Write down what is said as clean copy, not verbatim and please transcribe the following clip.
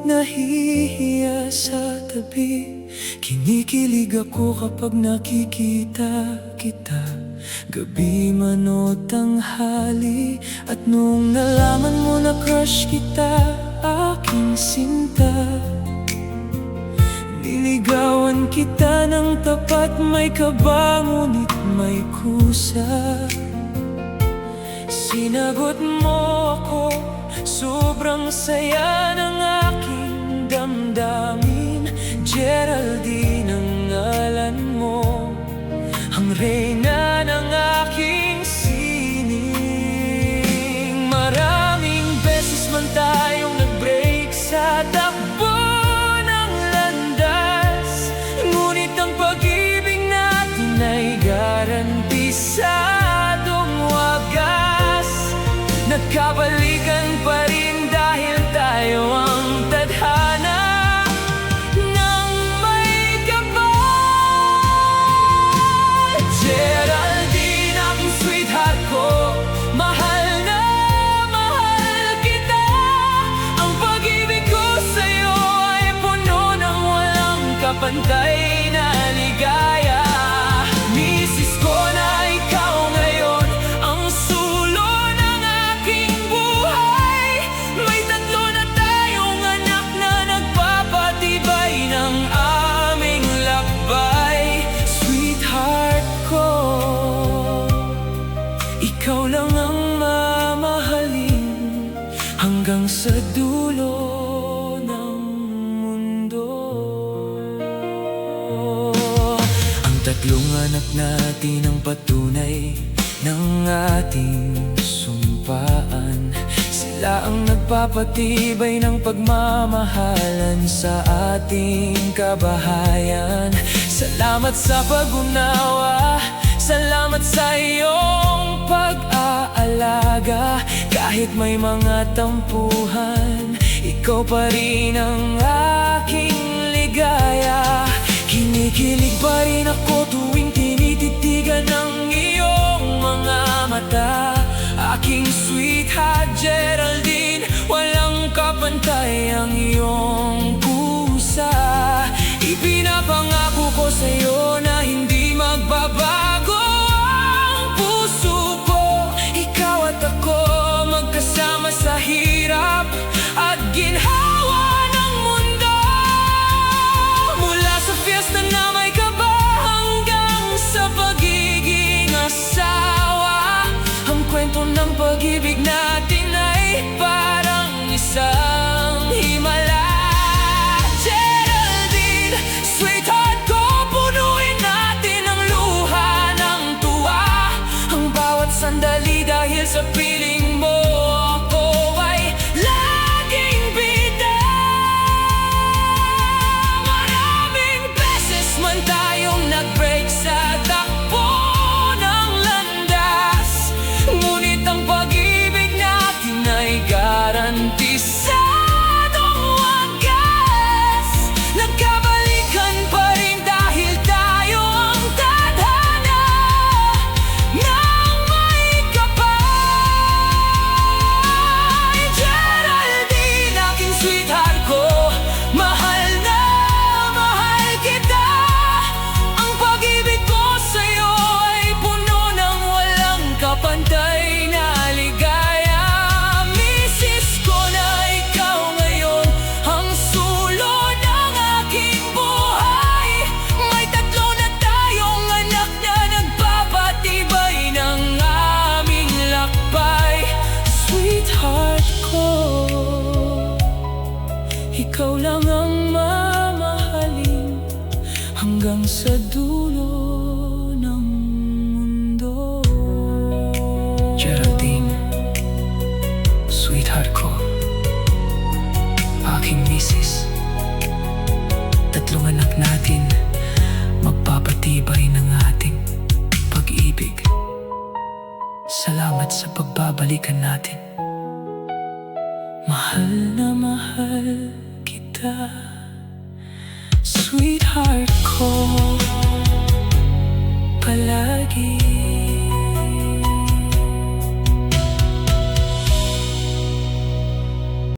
nahihiya sa tabi. Kinikilig ako kapag nakikita kita, gabi man o tanghali. At nung nalaman mo na crush kita, aking sinta, niligawan kita ng tapat. May kaba ngunit may kusa. Sinagot mo ako, sobrang saya ng aking damdamin. Geraldine ang ngalan mo, ang reyna ng aking sining. Maraming beses man tayong nag-break sa takbo ng landas, ngunit ang pag-ibig natin ay garantisadong wagas. Nagkabalikan pa rin dahil tayo ang tadhana ng may kapal. Geraldine, aking sweetheart ko, mahal na mahal kita. Ang pag-ibig ko sa'yo ay puno ng walang kapantay na ligaya. Misis ko na ikaw ngayon ang sulo ng aking buhay. May tatlo na tayong anak na nagpapatibay ng aming lakbay. Sweetheart ko, ikaw lang ang mamahalin hanggang sa dulo ng mundo. Ang tatlong anak natin ang patunay ng ating sumpaan. Sila ang nagpapatibay ng pagmamahalan sa ating kabahayan. Salamat sa pag-unawa, salamat sa iyong pag-aalaga. Kahit may mga tampuhan, ikaw pa rin ang aking ligaya. Kinikilig pa rin ako tuwing tinititigan ng iyong mga mata. Aking sweetheart Geraldine, walang kapantay ang iyong pusa. Ipinapangako ko sa'yo na hindi magbabago ang puso ko. Ikaw at ako magkasama sa hirap at ginhawa ng mundo. Mula sa fiesta na may kaba hanggang sa pagiging asawa, ang kwento ng pag-ibig natin ay parang isang himala. Geraldine, sweetheart ko, punuin natin ang luha ng tuwa. Ang bawat sandali dahil sa piling mo, ako ay laging bida. Maraming beses man tayong nag-break sa takbo ng landas, ngunit ang pag-ibig natin ay garantisadong wagas. Nagkabalikan pa rin dahil tayo ang tadhana ng may kapal. Geraldine, aking sweetheart ko, mahal na mahal kita. Ang pag-ibig ko sa'yo ay puno ng walang kapantay na ligaya. Misis ko na ikaw ngayon ang sulo ng aking buhay. May tatlo na tayong anak na nagpapatibay ng aming lakbay. Sweetheart ko, ikaw lang ang mamahalin hanggang sa dulo ng mundo. Geraldine, sweetheart ko, aking misis, tatlong anak natin magpapatibay ng ating pag-ibig. Salamat sa pagbabalikan natin. Mahal na mahal kita, sweetheart ko, palagi.